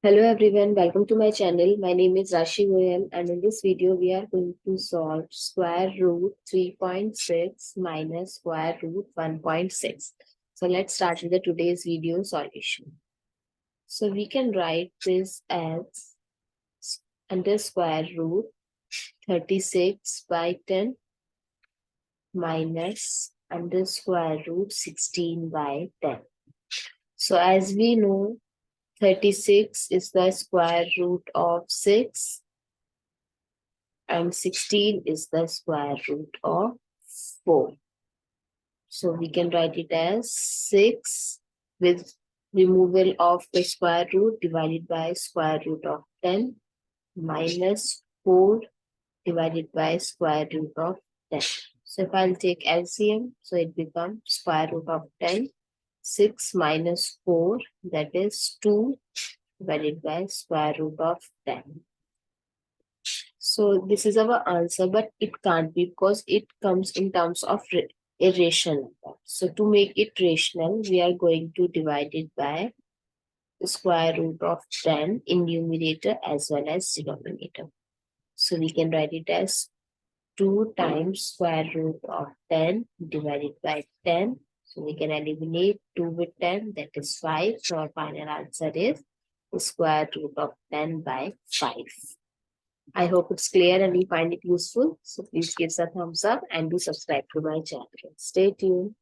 Hello everyone, welcome to my channel. My name is Rashi Goel and in this video we are going to solve square root 3.6 minus square root 1.6. So let's start with the today's video solution. So we can write this as under square root 36 by 10 minus under square root 16 by 10. So as we know, 36 is the square root of 6 and 16 is the square root of 4. So we can write it as 6 with removal of the square root divided by square root of 10 minus 4 divided by square root of 10. So if I'll take LCM, so it becomes square root of 10. 6 minus 4, that is 2 divided by square root of 10. So this is our answer, but it can't be because it comes in terms of irrational number. So to make it rational, we are going to divide it by the square root of 10 in numerator as well as denominator. So we can write it as 2 times square root of 10 divided by 10. So we can eliminate 2 with 10, that is 5. So our final answer is the square root of 10 by 5. I hope it's clear and you find it useful. So please give us a thumbs up and do subscribe to my channel. Stay tuned.